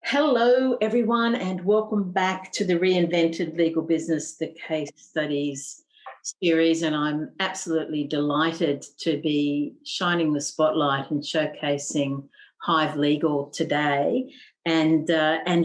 Hello, everyone, and welcome back to the ReinventED Legal Business, the case studies series. And I'm absolutely delighted to be shining the spotlight and showcasing Hive Legal today. And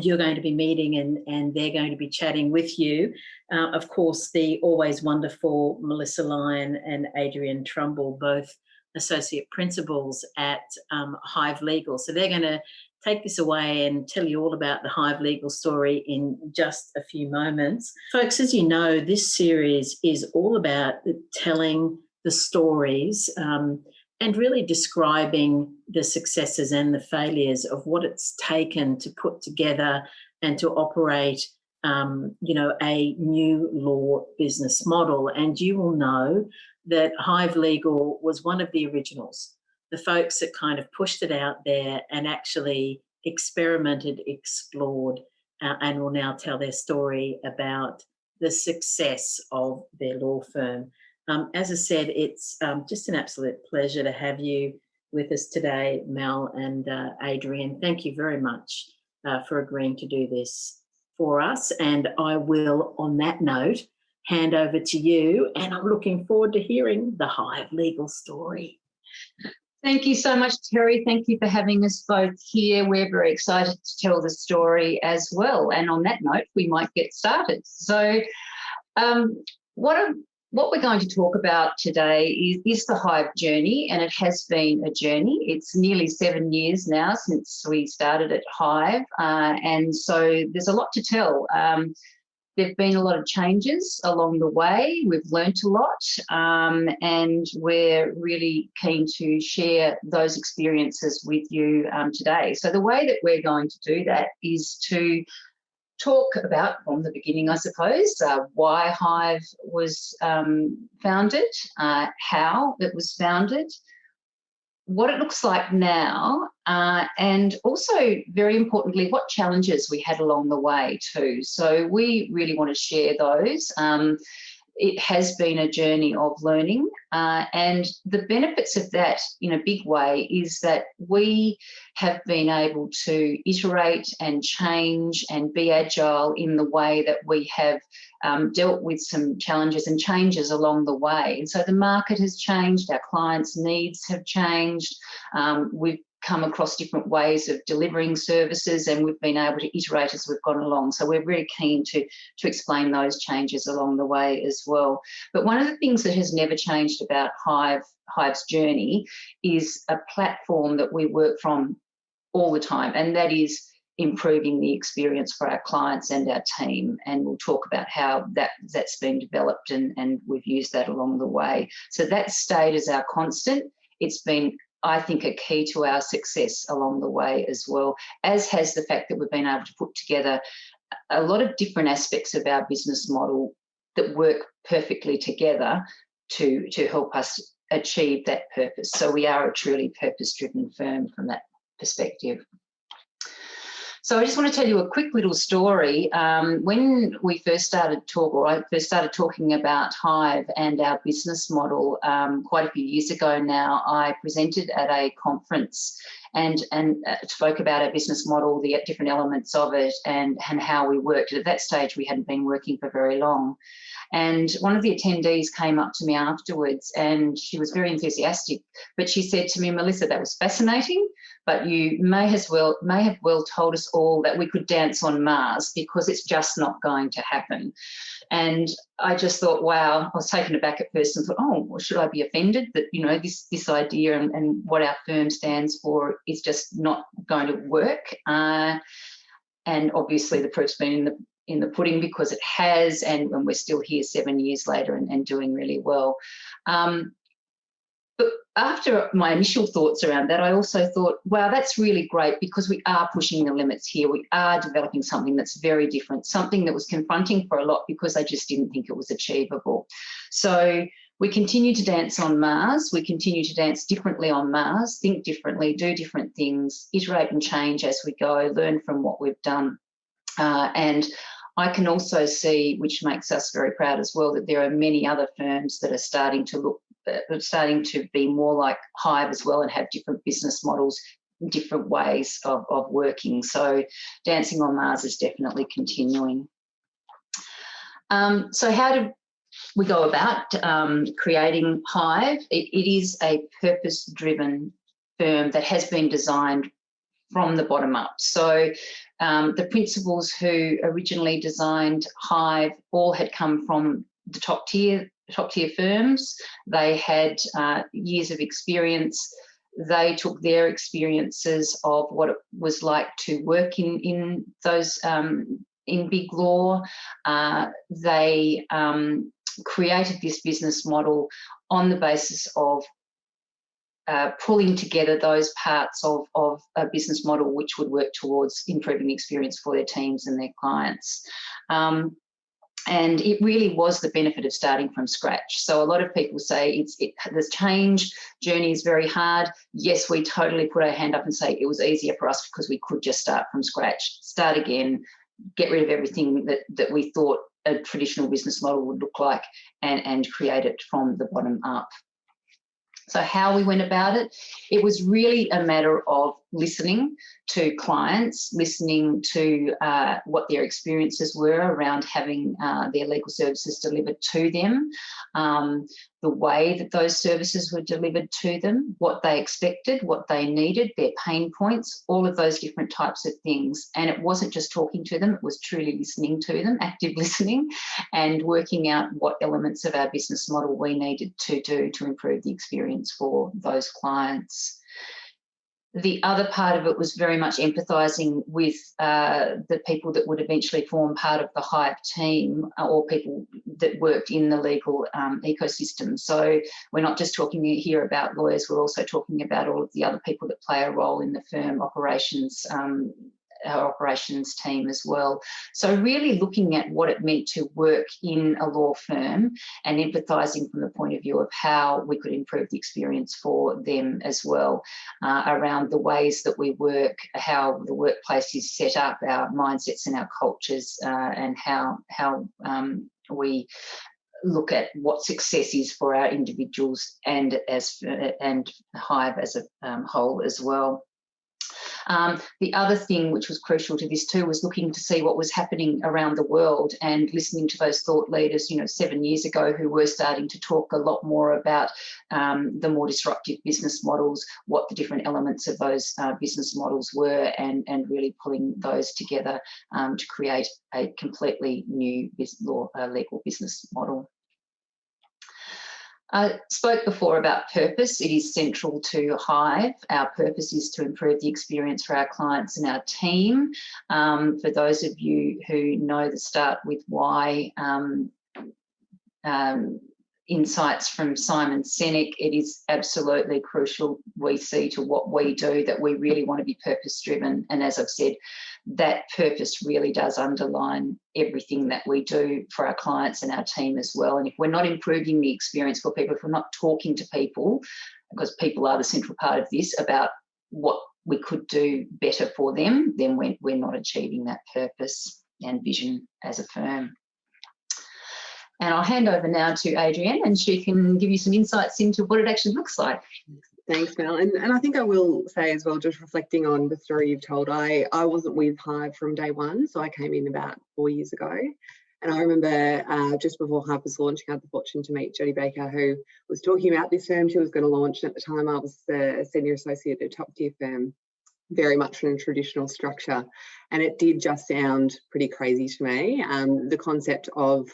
you're going to be meeting and they're going to be chatting with you. Of course, the always wonderful Melissa Lyon and Adrienne Trumbull, both associate principals at Hive Legal. So they're going to take this away and tell you all about the Hive Legal story in just a few moments. Folks, as you know, this series is all about telling the stories and really describing the successes and the failures of what it's taken to put together and to operate a new law business model. And you will know that Hive Legal was one of the originals, the folks that kind of pushed it out there and actually experimented, explored, and will now tell their story about the success of their law firm. As I said, it's just an absolute pleasure to have you with us today, Mel and Adrienne. Thank you very much for agreeing to do this for us. And I will, on that note, hand over to you. And I'm looking forward to hearing the Hive Legal story. Thank you so much, Terri. Thank you for having us both here. We're very excited to tell the story as well. And on that note, we might get started. So what we're going to talk about today is the Hive Journey, and it has been a journey. It's nearly 7 years now since we started at Hive, and so there's a lot to tell. There have been a lot of changes along the way. We've learnt a lot, and we're really keen to share those experiences with you today. So the way that we're going to do that is to talk about, from the beginning, I suppose, why Hive was founded, how it was founded, what it looks like now, and also, very importantly, what challenges we had along the way too. So we really want to share those. It has been a journey of learning, and the benefits of that in a big way is that we have been able to iterate and change and be agile in the way that we have dealt with some challenges and changes along the way. And so the market has changed, our clients' needs have changed, we've come across different ways of delivering services, and we've been able to iterate as we've gone along. So we're really keen to explain those changes along the way as well. But one of the things that has never changed about Hive's journey is a platform that we work from all the time, and that is improving the experience for our clients and our team. And we'll talk about how that's been developed, and we've used that along the way. So that stayed as our constant. It's been, I think, a key to our success along the way as well, as has the fact that we've been able to put together a lot of different aspects of our business model that work perfectly together to help us achieve that purpose. So we are a truly purpose-driven firm from that perspective. So I just want to tell you a quick little story. When we first started I first started talking about Hive and our business model quite a few years ago now, I presented at a conference and spoke about our business model, the different elements of it, and how we worked. At that stage, we hadn't been working for very long. And one of the attendees came up to me afterwards, and she was very enthusiastic, but she said to me, "Melissa, that was fascinating, but you may have well told us all that we could dance on Mars, because it's just not going to happen." And I just thought, wow, I was taken aback at first and thought, oh, well, should I be offended that, this idea and what our firm stands for is just not going to work? And obviously the proof's been in the pudding, because it has, and we're still here 7 years later and doing really well. But after my initial thoughts around that, I also thought, wow, that's really great, because we are pushing the limits here. We are developing something that's very different, something that was confronting for a lot because I just didn't think it was achievable. So we continue to dance on Mars. We continue to dance differently on Mars, think differently, do different things, iterate and change as we go, learn from what we've done. And I can also see, which makes us very proud as well, that there are many other firms that are starting to be more like Hive as well and have different business models different ways of working. So Dancing on Mars is definitely continuing. So how do we go about creating Hive? It is a purpose-driven firm that has been designed from the bottom up. So the principals who originally designed Hive all had come from the top tier firms. They had years of experience. They took their experiences of what it was like to work in those in big law. They created this business model on the basis of pulling together those parts of a business model which would work towards improving the experience for their teams and their clients. And it really was the benefit of starting from scratch. So a lot of people say the change journey is very hard. Yes, we totally put our hand up and say it was easier for us because we could just start from scratch, start again, get rid of everything that we thought a traditional business model would look like, and create it from the bottom up. So how we went about it, it was really a matter of listening to clients, listening to what their experiences were around having their legal services delivered to them, the way that those services were delivered to them, what they expected, what they needed, their pain points, all of those different types of things. And it wasn't just talking to them, it was truly listening to them, active listening, and working out what elements of our business model we needed to do to improve the experience for those clients. The other part of it was very much empathising with the people that would eventually form part of the Hive team, or people that worked in the legal ecosystem. So we're not just talking here about lawyers, we're also talking about all of the other people that play a role in the firm operations, our operations team as well. So really looking at what it meant to work in a law firm and empathising from the point of view of how we could improve the experience for them as well, around the ways that we work, how the workplace is set up, our mindsets and our cultures, and how we look at what success is for our individuals and Hive as a whole as well. The other thing which was crucial to this too was looking to see what was happening around the world and listening to those thought leaders, 7 years ago, who were starting to talk a lot more about the more disruptive business models, what the different elements of those business models were, and really pulling those together to create a completely new legal business model. I spoke before about purpose. It is central to Hive. Our purpose is to improve the experience for our clients and our team. For those of you who know the Start With Why insights from Simon Sinek, it is absolutely crucial, we see, to what we do, that we really want to be purpose-driven. And as I've said, that purpose really does underline everything that we do for our clients and our team as well. And if we're not improving the experience for people, if we're not talking to people, because people are the central part of this, about what we could do better for them, then we're not achieving that purpose and vision as a firm. And I'll hand over now to Adrienne, and she can give you some insights into what it actually looks like. Thanks, Mel. And I think I will say as well, just reflecting on the story you've told, I wasn't with Hive from day one, so I came in about 4 years ago. And I remember just before Hive was launching, I had the fortune to meet Jodie Baker, who was talking about this firm she was going to launch. And at the time, I was a senior associate at a top-tier firm, very much in a traditional structure. And it did just sound pretty crazy to me. The concept of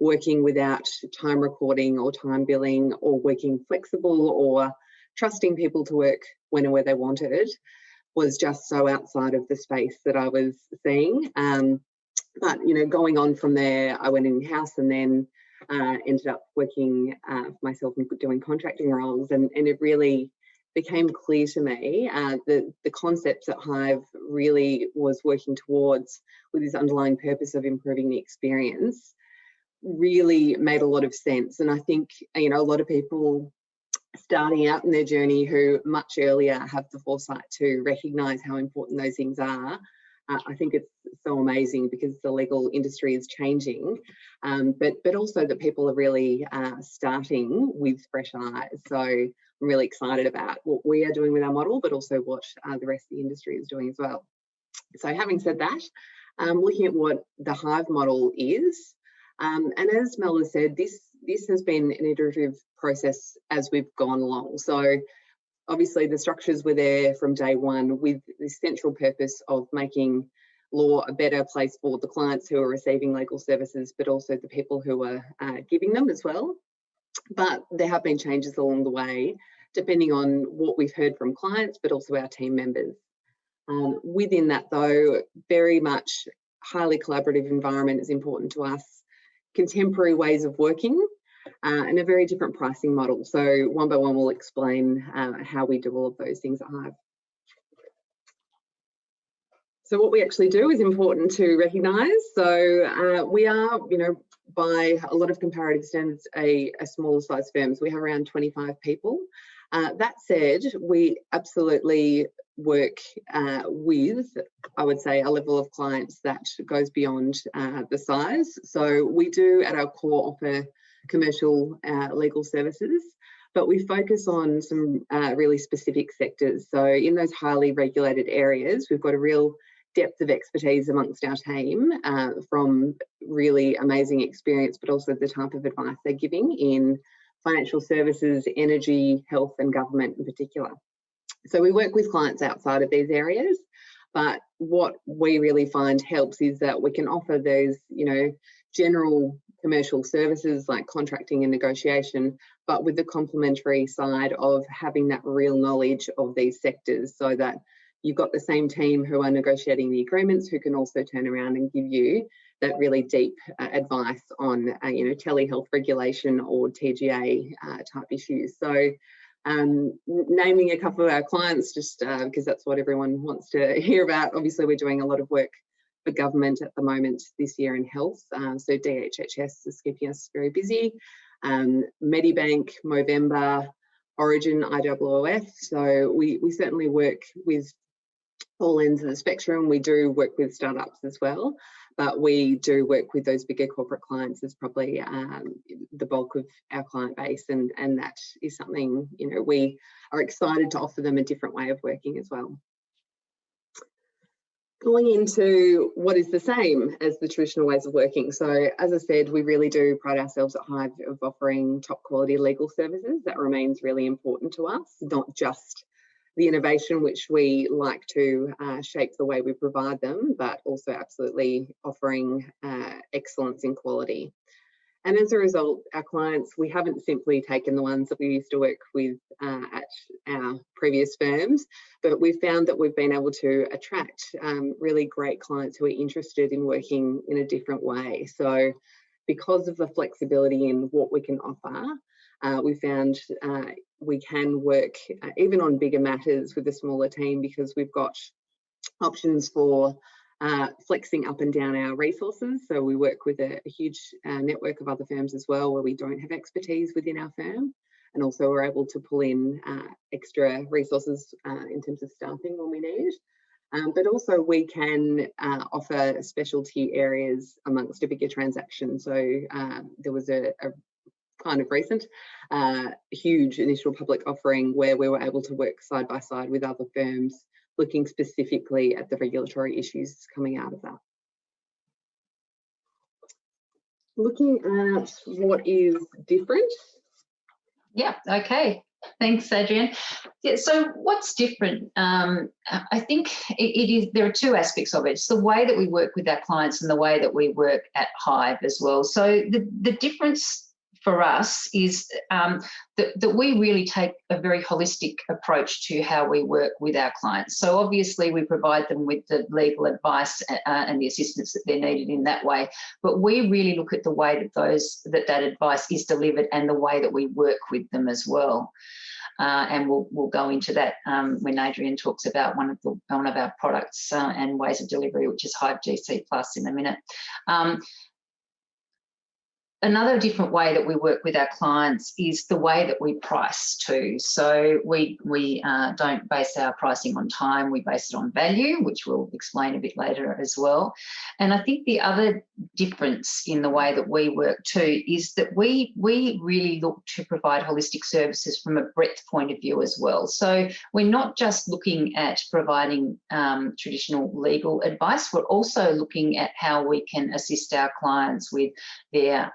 working without time recording or time billing, or working flexible, or trusting people to work when and where they wanted, was just so outside of the space that I was seeing. But going on from there, I went in-house and then ended up working for myself and doing contracting roles, and it really became clear to me that the concepts that Hive really was working towards, with this underlying purpose of improving the experience, really made a lot of sense. And I think a lot of people starting out in their journey who much earlier have the foresight to recognise how important those things are. I think it's so amazing, because the legal industry is changing, but also that people are really starting with fresh eyes. So really excited about what we are doing with our model, but also what the rest of the industry is doing as well. So having said that, looking at what the Hive model is, and as Mel has said, this has been an iterative process as we've gone along. So obviously the structures were there from day one with the central purpose of making law a better place for the clients who are receiving legal services, but also the people who are giving them as well. But there have been changes along the way, depending on what we've heard from clients, but also our team members. Within that, though, very much highly collaborative environment is important to us, contemporary ways of working, and a very different pricing model. So one by one, we'll explain how we do all of those things at Hive. So what we actually do is important to recognise. So we are, by a lot of comparative standards, a smaller size firm. So we have around 25 people. That said, we absolutely work with, I would say, a level of clients that goes beyond the size. So we do at our core offer commercial legal services, but we focus on some really specific sectors. So in those highly regulated areas, we've got a real depth of expertise amongst our team from really amazing experience, but also the type of advice they're giving in financial services, energy, health, and government in particular. So we work with clients outside of these areas, but what we really find helps is that we can offer those, general commercial services like contracting and negotiation, but with the complementary side of having that real knowledge of these sectors, so that you've got the same team who are negotiating the agreements who can also turn around and give you that really deep advice on, telehealth regulation or TGA type issues. So naming a couple of our clients, just because that's what everyone wants to hear about. Obviously, we're doing a lot of work for government at the moment this year in health. So DHHS is keeping us very busy. Medibank, Movember, Origin, IOOF. So we certainly work with all ends of the spectrum. We do work with startups as well, but we do work with those bigger corporate clients as probably the bulk of our client base, and that is something, we are excited to offer them a different way of working as well. Going into what is the same as the traditional ways of working. So as I said, we really do pride ourselves at Hive of offering top quality legal services. That remains really important to us, not just the innovation which we like to shape the way we provide them, but also absolutely offering excellence in quality. And as a result, our clients, we haven't simply taken the ones that we used to work with at our previous firms, but we've found that we've been able to attract really great clients who are interested in working in a different way. So because of the flexibility in what we can offer, we found we can work even on bigger matters with a smaller team, because we've got options for flexing up and down our resources. So we work with a huge network of other firms as well, where we don't have expertise within our firm, and also we're able to pull in extra resources in terms of staffing when we need. But also we can offer specialty areas amongst a bigger transaction. So there was a kind of recent huge initial public offering where we were able to work side by side with other firms, looking specifically at the regulatory issues coming out of that. Looking at what is different. Yeah, okay. Thanks, Adrienne. Yeah, so what's different? I think it is, there are two aspects of it. It's the way that we work with our clients and the way that we work at Hive as well. So the difference for us is that we really take a very holistic approach to how we work with our clients. So obviously we provide them with the legal advice and the assistance that they're needed in that way, but we really look at the way that that advice is delivered and the way that we work with them as well. And we'll go into that when Adrienne talks about one of our products and ways of delivery, which is Hive GC Plus, in a minute. Another different way that we work with our clients is the way that we price too. So we don't base our pricing on time, we base it on value, which we'll explain a bit later as well. And I think the other difference in the way that we work too is that we really look to provide holistic services from a breadth point of view as well. So we're not just looking at providing traditional legal advice, we're also looking at how we can assist our clients with their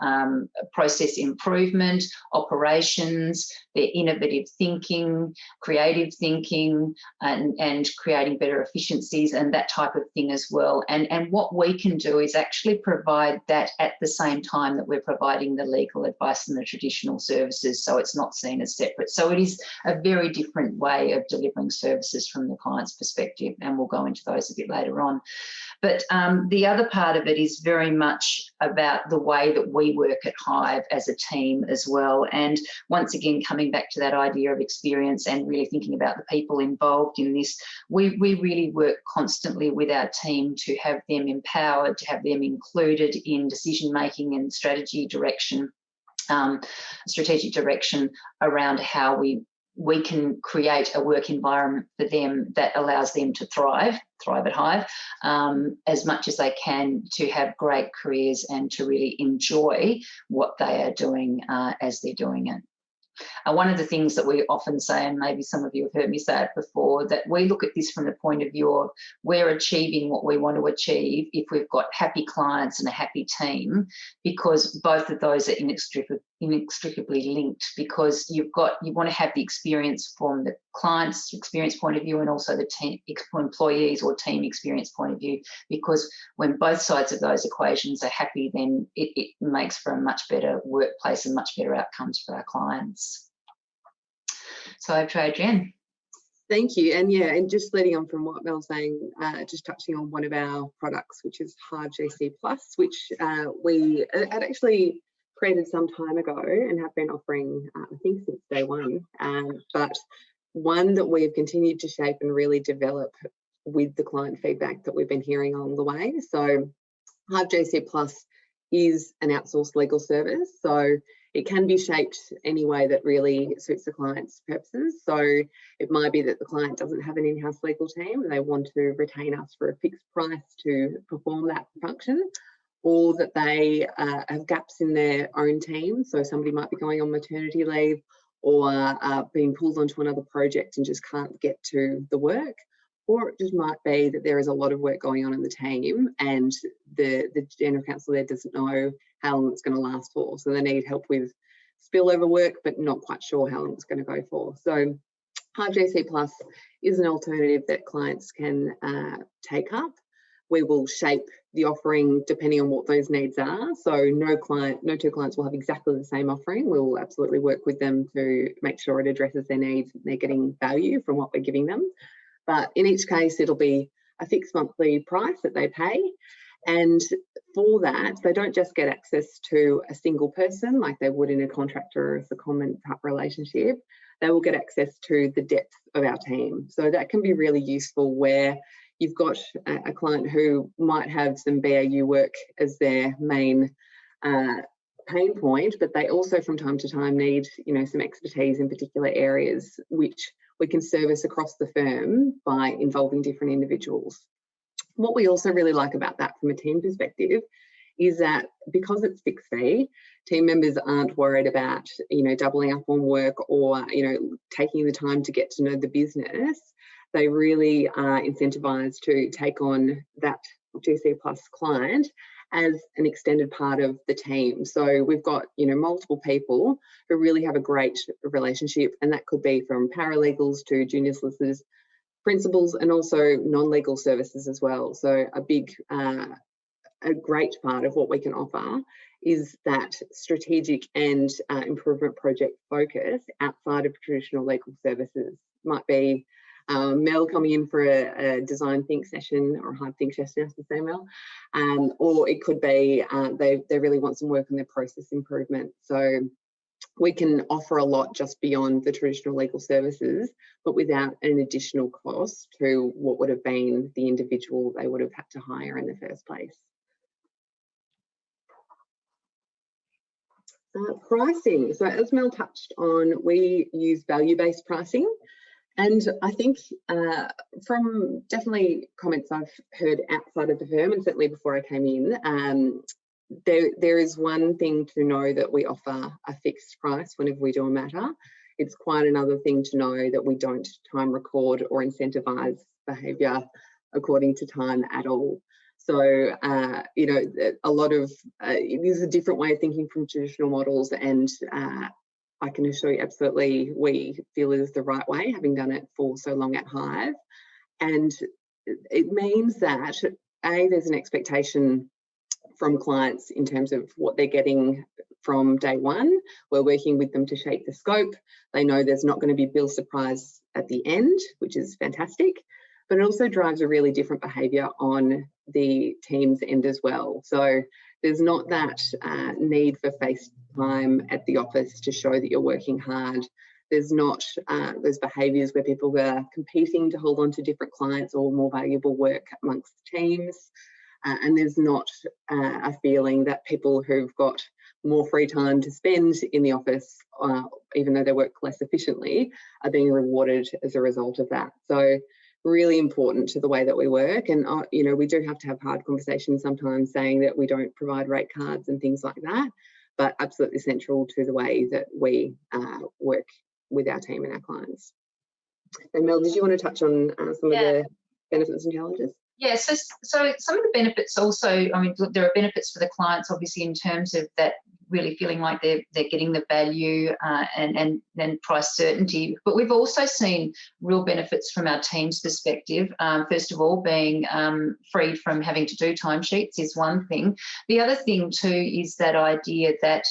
process improvement, operations, their innovative thinking, creative thinking, and creating better efficiencies and that type of thing as well. And what we can do is actually provide that at the same time that we're providing the legal advice and the traditional services, so it's not seen as separate. So it is a very different way of delivering services from the client's perspective, and we'll go into those a bit later on. But the other part of it is very much about the way that we work at Hive as a team as well. And once again, coming back to that idea of experience and really thinking about the people involved in this, we really work constantly with our team to have them empowered, to have them included in decision-making and strategic direction around how we can create a work environment for them that allows them to thrive at Hive, as much as they can, to have great careers and to really enjoy what they are doing as they're doing it. One of the things that we often say, and maybe some of you have heard me say it before, that we look at this from the point of view of we're achieving what we want to achieve if we've got happy clients and a happy team, because both of those are inextricably linked, because you want to have the experience from the client's experience point of view and also the team employees or team experience point of view, because when both sides of those equations are happy, then it makes for a much better workplace and much better outcomes for our clients. So over to Adrienne. Thank you. And yeah, and just leading on from what Mel's saying, just touching on one of our products, which is Hive GC Plus, which we had actually created some time ago and have been offering, I think, since day one, but one that we've continued to shape and really develop with the client feedback that we've been hearing along the way. So Hive GC Plus is an outsourced legal service, so it can be shaped any way that really suits the client's purposes. So it might be that the client doesn't have an in-house legal team and they want to retain us for a fixed price to perform that function, or that they have gaps in their own team. So somebody might be going on maternity leave or being pulled onto another project and just can't get to the work. Or it just might be that there is a lot of work going on in the team and the general counsel there doesn't know how long it's going to last for. So they need help with spillover work, but not quite sure how long it's going to go for. So Hive GC Plus is an alternative that clients can take up. We will shape the offering depending on what those needs are. So no two clients will have exactly the same offering. We'll absolutely work with them to make sure it addresses their needs and they're getting value from what we're giving them. But in each case, it'll be a fixed monthly price that they pay. And for that, they don't just get access to a single person like they would in a contractor or a secondment type relationship. They will get access to the depth of our team. So that can be really useful where you've got a client who might have some BAU work as their main pain point, but they also from time to time need, some expertise in particular areas, which we can service across the firm by involving different individuals. What we also really like about that from a team perspective is that because it's fixed fee, team members aren't worried about, doubling up on work or, taking the time to get to know the business. They really are incentivized to take on that GC Plus client as an extended part of the team. So we've got, multiple people who really have a great relationship, and that could be from paralegals to junior solicitors, principals, and also non-legal services as well. So a great part of what we can offer is that strategic and improvement project focus outside of traditional legal services. Might be Mel coming in for a design think session or a Hive think session, as to say, Mel, or it could be they really want some work on their process improvement. So we can offer a lot just beyond the traditional legal services, but without an additional cost to what would have been the individual they would have had to hire in the first place. Pricing. So as Mel touched on, we use value-based pricing. And I think from definitely comments I've heard outside of the firm, and certainly before I came in, there is one thing to know that we offer a fixed price whenever we do a matter. It's quite another thing to know that we don't time record or incentivise behaviour according to time at all. So, you know, a lot of it is a different way of thinking from traditional models, and I can assure you absolutely we feel it is the right way, having done it for so long at Hive. And it means that, A, there's an expectation from clients in terms of what they're getting from day one. We're working with them to shape the scope. They know there's not going to be bill surprise at the end, which is fantastic. But it also drives a really different behaviour on the team's end as well. So there's not that need for face time at the office to show that you're working hard. There's not those behaviours where people are competing to hold on to different clients or more valuable work amongst teams. And there's not a feeling that people who've got more free time to spend in the office, even though they work less efficiently, are being rewarded as a result of that. So really important to the way that we work. And, you know, we do have to have hard conversations sometimes saying that we don't provide rate cards and things like that, but absolutely central to the way that we work with our team and our clients. And Mel, did you want to touch on some of the benefits and challenges? Yeah, so some of the benefits also, I mean, there are benefits for the clients, obviously, in terms of that really feeling like they're getting the value and then price certainty. But we've also seen real benefits from our team's perspective. First of all, being freed from having to do timesheets is one thing. The other thing too is that idea that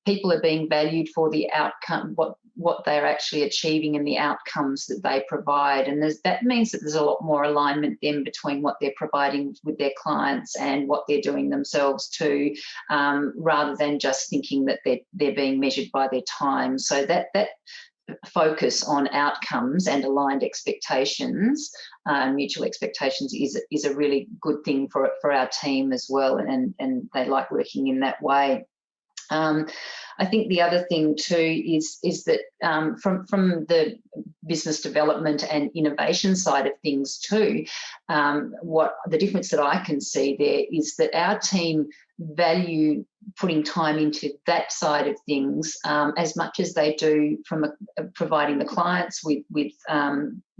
people are being valued for the outcome, what they're actually achieving and the outcomes that they provide. And that means that there's a lot more alignment then between what they're providing with their clients and what they're doing themselves too, rather than just thinking that they're being measured by their time. So that focus on outcomes and aligned expectations, mutual expectations, is a really good thing for our team as well, and they like working in that way. I think the other thing too is that from the business development and innovation side of things too, what the difference that I can see there is that our team value putting time into that side of things as much as they do from providing the clients with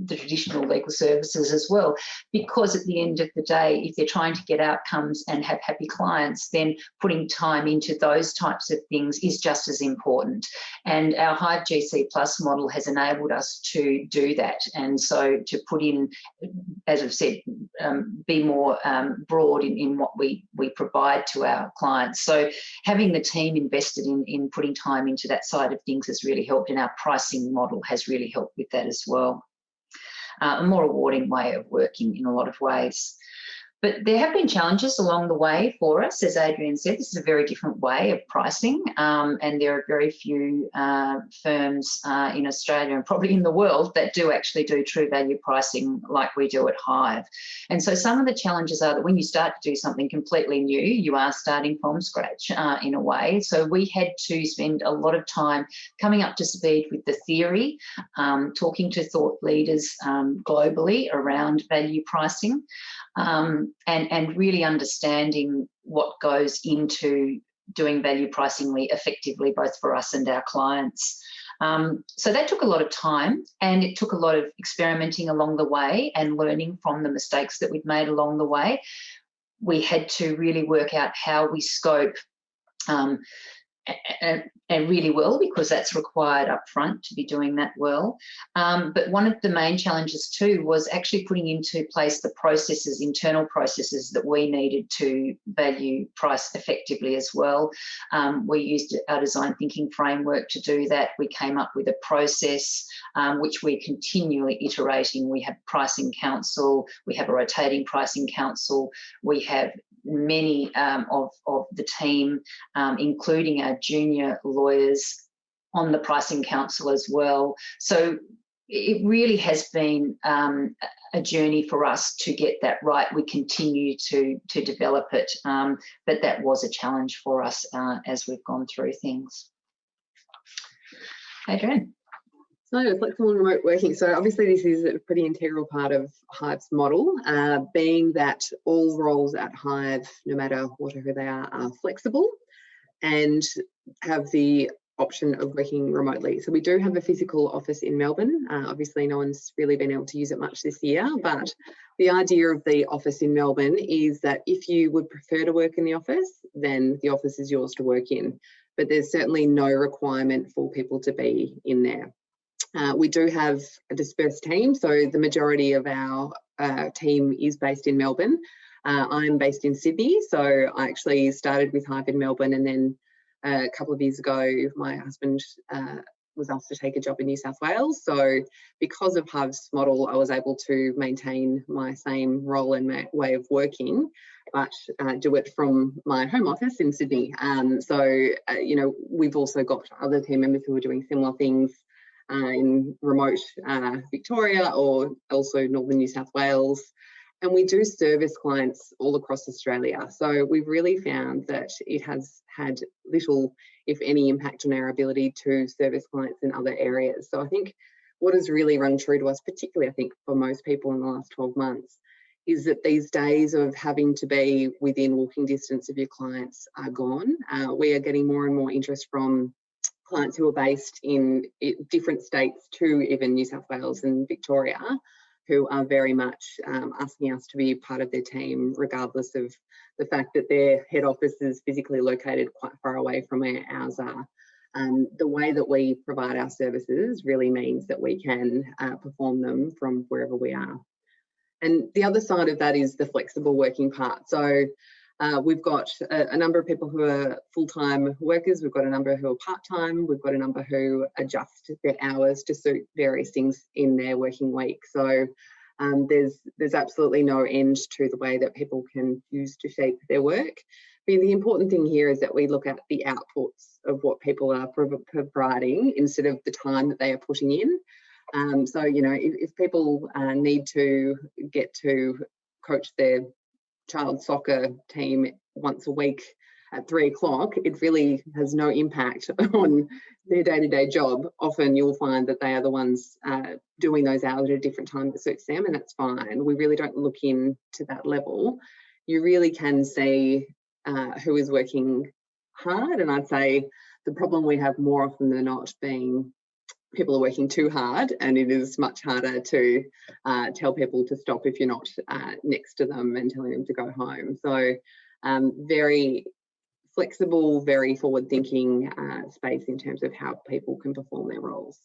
the traditional legal services as well, because at the end of the day, if they're trying to get outcomes and have happy clients, then putting time into those types of things is just as important. And our Hive GC Plus model has enabled us to do that, and so to put in, as I've said, be more broad in what we provide to our clients. So having the team invested in putting time into that side of things has really helped, and our pricing model has really helped with that as well. A more rewarding way of working in a lot of ways. But there have been challenges along the way for us. As Adrienne said, this is a very different way of pricing, and there are very few firms in Australia and probably in the world that do actually do true value pricing like we do at Hive. And so some of the challenges are that when you start to do something completely new, you are starting from scratch in a way. So we had to spend a lot of time coming up to speed with the theory, talking to thought leaders globally around value pricing. And really understanding what goes into doing value pricing effectively, both for us and our clients. So that took a lot of time, and it took a lot of experimenting along the way and learning from the mistakes that we'd made along the way. We had to really work out how we scope and really well, because that's required up front to be doing that well. But one of the main challenges too was actually putting into place the processes, internal processes that we needed to value price effectively as well. We used our design thinking framework to do that. We came up with a process which we're continually iterating. We have pricing council, we have a rotating pricing council, we have many of the team, including our junior lawyers, on the pricing council as well. So it really has been a journey for us to get that right. We continue to develop it, but that was a challenge for us as we've gone through things. Adrienne. So flexible and remote working. So obviously this is a pretty integral part of Hive's model, being that all roles at Hive, no matter whatever they are flexible and have the option of working remotely. So we do have a physical office in Melbourne. Obviously no one's really been able to use it much this year, but the idea of the office in Melbourne is that if you would prefer to work in the office, then the office is yours to work in. But there's certainly no requirement for people to be in there. We do have a dispersed team, so the majority of our team is based in Melbourne. I'm based in Sydney, so I actually started with Hive in Melbourne, and then a couple of years ago my husband was asked to take a job in New South Wales. So because of Hive's model, I was able to maintain my same role and way of working, but do it from my home office in Sydney. You know, we've also got other team members who are doing similar things in remote Victoria or also northern New South Wales. And we do service clients all across Australia. So we've really found that it has had little, if any, impact on our ability to service clients in other areas. So I think what has really rung true to us, particularly I think for most people in the last 12 months, is that these days of having to be within walking distance of your clients are gone. We are getting more and more interest from clients who are based in different states to even New South Wales and Victoria, who are very much asking us to be part of their team, regardless of the fact that their head office is physically located quite far away from where ours are. The way that we provide our services really means that we can perform them from wherever we are. And the other side of that is the flexible working part. So we've got a number of people who are full-time workers, we've got a number who are part-time, we've got a number who adjust their hours to suit various things in their working week. So there's absolutely no end to the way that people can use to shape their work. But the important thing here is that we look at the outputs of what people are providing instead of the time that they are putting in. So, you know, if people need to get to coach their child soccer team once a week at 3 o'clock, it really has no impact on their day-to-day job. Often you'll find that they are the ones doing those hours at a different time that suits them, and that's fine. We really don't look into that level. You really can see who is working hard, and I'd say the problem we have more often than not being people are working too hard, and it is much harder to tell people to stop if you're not next to them and telling them to go home. So very flexible, very forward-thinking space in terms of how people can perform their roles.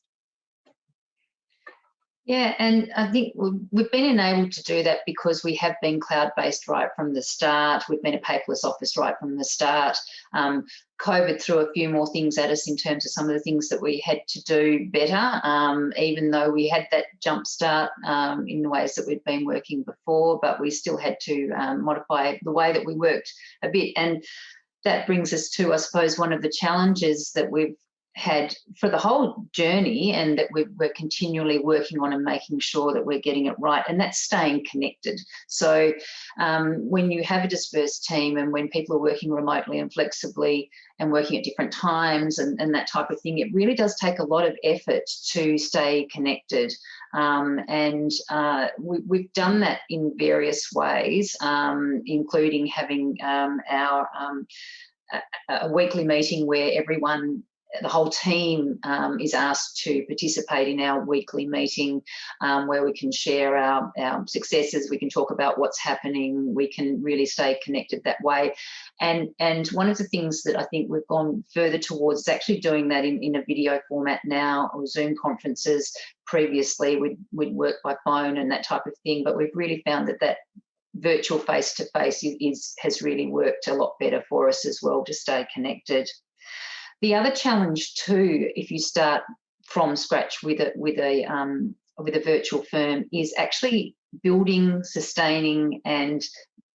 Yeah, and I think we've been enabled to do that because we have been cloud-based right from the start. We've been a paperless office right from the start. COVID threw a few more things at us in terms of some of the things that we had to do better, even though we had that jump start in the ways that we'd been working before, but we still had to modify the way that we worked a bit. And that brings us to, I suppose, one of the challenges that we've had for the whole journey and that we're continually working on and making sure that we're getting it right, and that's staying connected. So when you have a dispersed team and when people are working remotely and flexibly and working at different times and that type of thing, it really does take a lot of effort to stay connected. We've done that in various ways, including having a weekly meeting where the whole team is asked to participate in our weekly meeting, where we can share our successes, we can talk about what's happening, we can really stay connected that way. And one of the things that I think we've gone further towards is actually doing that in a video format now, or Zoom conferences. Previously we'd work by phone and that type of thing, but we've really found that virtual face-to-face has really worked a lot better for us as well to stay connected. The other challenge too, if you start from scratch with a virtual firm, is actually building, sustaining, and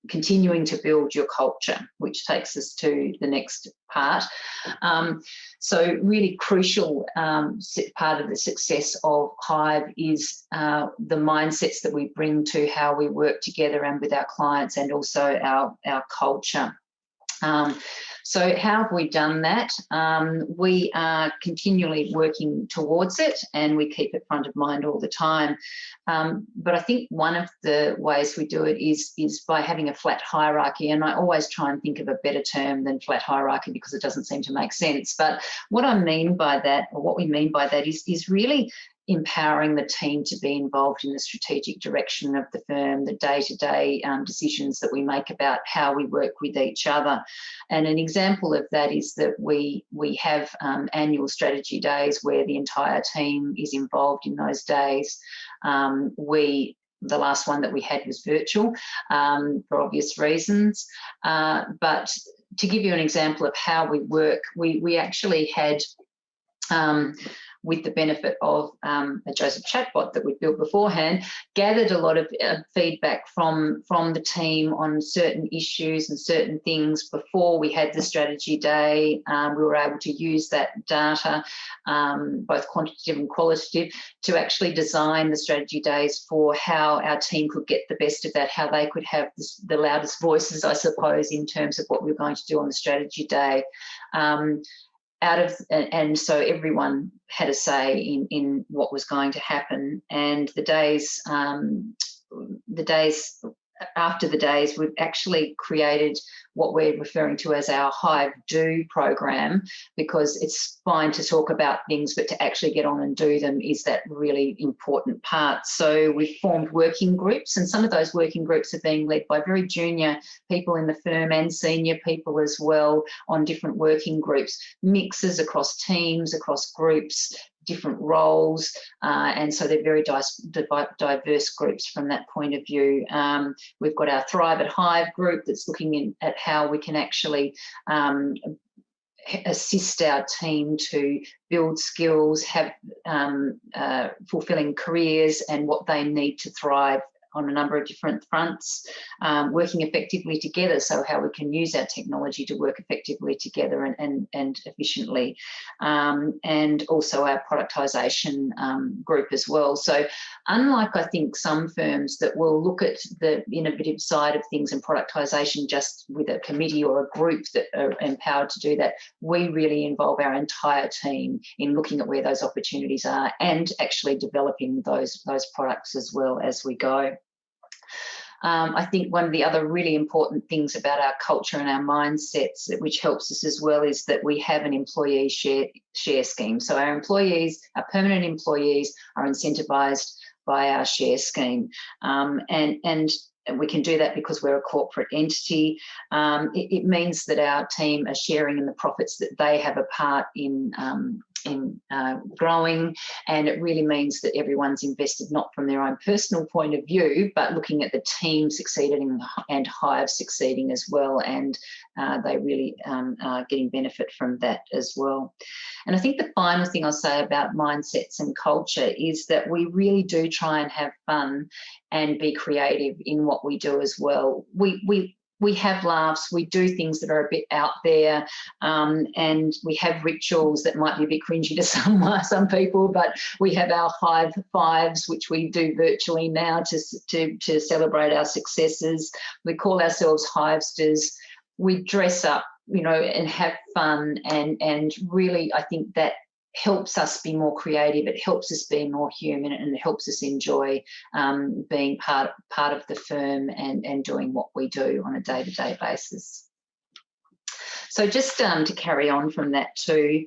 continuing to build your culture, which takes us to the next part. So really crucial part of the success of Hive is the mindsets that we bring to how we work together and with our clients, and also our culture. So how have we done that? We are continually working towards it, and we keep it front of mind all the time. But I think one of the ways we do it is by having a flat hierarchy, and I always try and think of a better term than flat hierarchy because it doesn't seem to make sense. But what I mean by that, or what we mean by that, is really empowering the team to be involved in the strategic direction of the firm, the day-to-day decisions that we make about how we work with each other. And an example of that is that we have annual strategy days where the entire team is involved in those days. The last one that we had was virtual for obvious reasons. But to give you an example of how we work, we actually had with the benefit of a Joseph chatbot that we built beforehand, gathered a lot of feedback from the team on certain issues and certain things before we had the strategy day. We were able to use that data, both quantitative and qualitative, to actually design the strategy days for how our team could get the best of that, how they could have the loudest voices, I suppose, in terms of what we were going to do on the strategy day. And so everyone had a say in what was going to happen. And the days after the days, we've actually created what we're referring to as our Hive Do program, because it's fine to talk about things, but to actually get on and do them is that really important part. So we've formed working groups, and some of those working groups are being led by very junior people in the firm and senior people as well on different working groups, mixes across teams, across groups, different roles, and so they're very diverse groups from that point of view. We've got our Thrive at Hive group that's looking at how we can actually assist our team to build skills, have fulfilling careers, and what they need to thrive on a number of different fronts, working effectively together, so how we can use our technology to work effectively together and efficiently, and also our productisation group as well. So unlike, I think, some firms that will look at the innovative side of things and productisation just with a committee or a group that are empowered to do that, we really involve our entire team in looking at where those opportunities are and actually developing those products as well as we go. I think one of the other really important things about our culture and our mindsets, which helps us as well, is that we have an employee share scheme. So our employees, our permanent employees, are incentivised by our share scheme, and we can do that because we're a corporate entity. It means that our team are sharing in the profits that they have a part in growing, and it really means that everyone's invested not from their own personal point of view, but looking at the team succeeding and Hive succeeding as well, and they really are getting benefit from that as well. And I think the final thing I'll say about mindsets and culture is that we really do try and have fun and be creative in what we do as well. We have laughs, we do things that are a bit out there, and we have rituals that might be a bit cringy to some people, but we have our Hive Fives, which we do virtually now to celebrate our successes. We call ourselves Hivesters. We dress up, and have fun, and really I think that helps us be more creative, it helps us be more human, and it helps us enjoy being part of the firm and doing what we do on a day-to-day basis. So just to carry on from that too,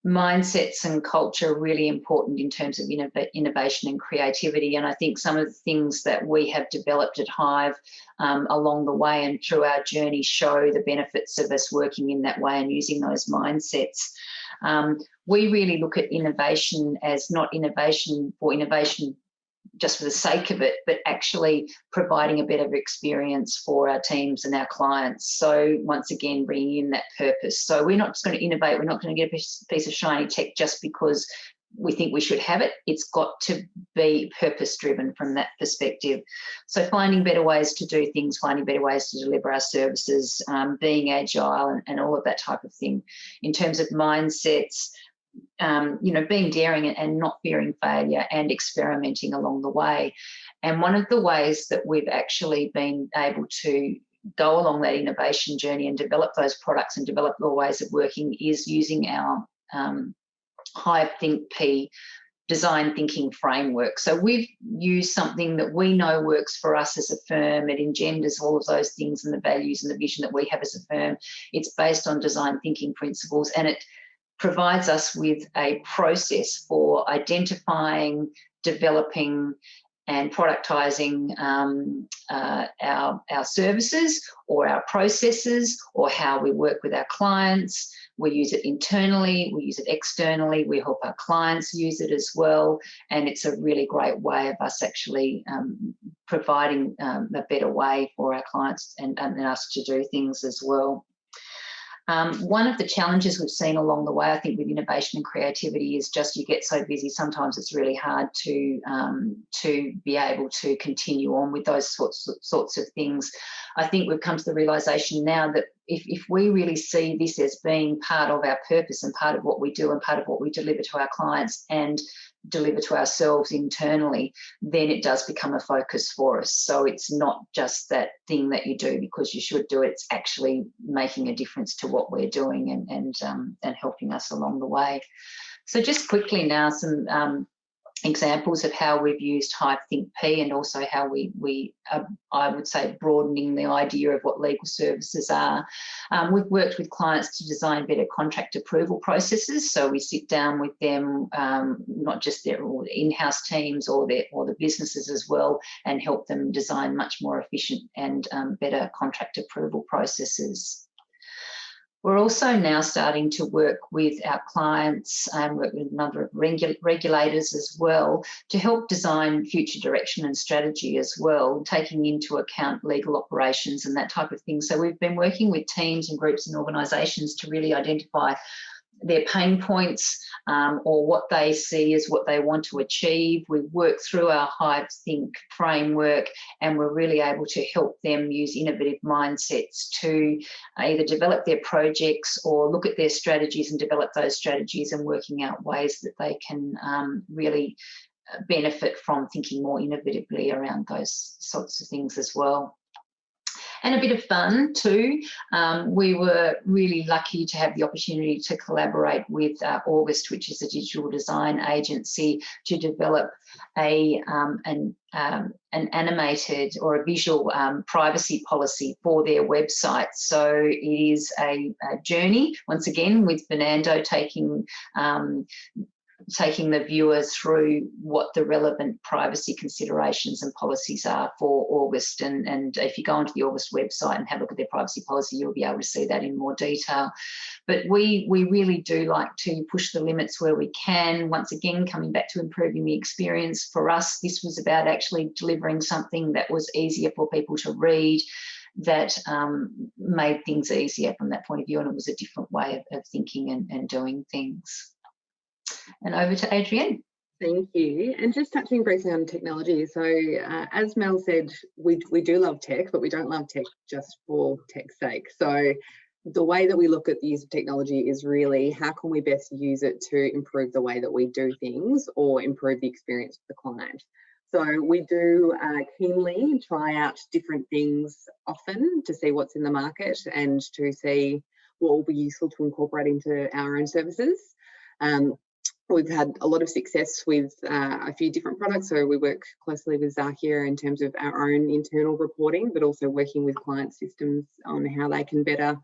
mindsets and culture are really important in terms of innovation and creativity, and I think some of the things that we have developed at Hive along the way and through our journey show the benefits of us working in that way and using those mindsets. We really look at innovation as not innovation for innovation just for the sake of it, but actually providing a better experience for our teams and our clients. So once again, bringing in that purpose. So we're not just going to innovate, we're not going to get a piece of shiny tech just because we think we should have it. It's got to be purpose-driven from that perspective. So finding better ways to do things, finding better ways to deliver our services, being agile and all of that type of thing. In terms of mindsets, being daring and not fearing failure and experimenting along the way. And one of the ways that we've actually been able to go along that innovation journey and develop those products and develop the ways of working is using our Hive Think P design thinking framework. So we've used something that we know works for us as a firm. It engenders all of those things and the values and the vision that we have as a firm. It's based on design thinking principles, and it provides us with a process for identifying, developing and productizing our services or our processes or how we work with our clients. We use it internally, we use it externally, we help our clients use it as well, and it's a really great way of us actually providing a better way for our clients and us to do things as well. One of the challenges we've seen along the way, I think, with innovation and creativity is just you get so busy, sometimes it's really hard to be able to continue on with those sorts of things. I think we've come to the realisation now that if we really see this as being part of our purpose and part of what we do and part of what we deliver to our clients and deliver to ourselves internally, then it does become a focus for us. So it's not just that thing that you do because you should do it, it's actually making a difference to what we're doing and helping us along the way. So just quickly now, some examples of how we've used Hive Think P and also how we I would say, broadening the idea of what legal services are. We've worked with clients to design better contract approval processes. So we sit down with them, not just their in-house teams or the businesses as well, and help them design much more efficient and better contract approval processes. We're also now starting to work with our clients and work with a number of regulators as well to help design future direction and strategy as well, taking into account legal operations and that type of thing. So we've been working with teams and groups and organisations to really identify their pain points or what they see as what they want to achieve. We work through our Hive Think framework and we're really able to help them use innovative mindsets to either develop their projects or look at their strategies and develop those strategies and working out ways that they can really benefit from thinking more innovatively around those sorts of things as well. And a bit of fun too. We were really lucky to have the opportunity to collaborate with August, which is a digital design agency, to develop an animated or a visual privacy policy for their website. So it is a journey, once again, with Fernando taking the viewer through what the relevant privacy considerations and policies are for August. And if you go onto the August website and have a look at their privacy policy, you'll be able to see that in more detail. But we really do like to push the limits where we can. Once again, coming back to improving the experience, for us, this was about actually delivering something that was easier for people to read, that made things easier from that point of view, and it was a different way of thinking and doing things. And over to Adrienne. Thank you. And just touching briefly on technology. So as Mel said, we do love tech, but we don't love tech just for tech's sake. So the way that we look at the use of technology is really how can we best use it to improve the way that we do things or improve the experience for the client. So we do keenly try out different things often to see what's in the market and to see what will be useful to incorporate into our own services. We've had a lot of success with a few different products. So we work closely with Zakia in terms of our own internal reporting, but also working with client systems on how they can better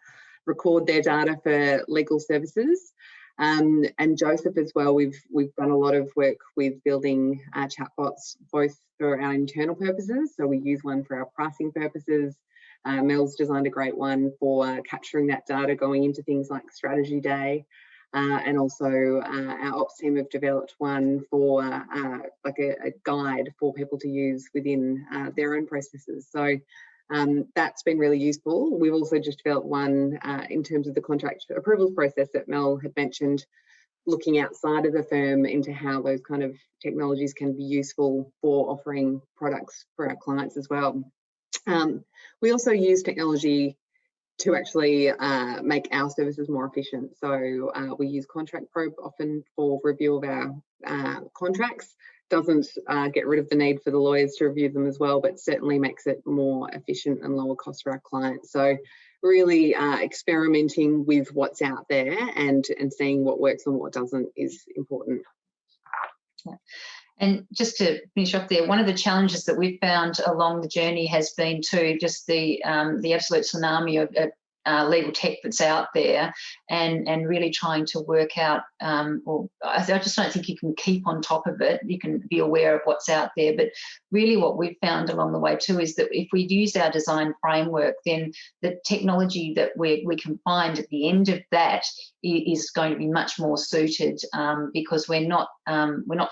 record their data for legal services. And Joseph as well, we've done a lot of work with building chatbots, both for our internal purposes. So we use one for our pricing purposes. Mel's designed a great one for capturing that data going into things like strategy day. And also our ops team have developed one for like a guide for people to use within their own processes. So that's been really useful. We've also just developed one in terms of the contract approvals process that Mel had mentioned looking outside of the firm into how those kind of technologies can be useful for offering products for our clients as well. We also use technology to actually make our services more efficient. So we use Contract Probe often for review of our contracts. Doesn't get rid of the need for the lawyers to review them as well, but certainly makes it more efficient and lower cost for our clients. So really experimenting with what's out there and seeing what works and what doesn't is important. Yeah. And just to finish off there, one of the challenges that we've found along the journey has been to just the absolute tsunami of legal tech that's out there, and really trying to work out, I just don't think you can keep on top of it. You can be aware of what's out there, but really what we've found along the way too is that if we use our design framework, then the technology that we can find at the end of that is going to be much more suited, because we're not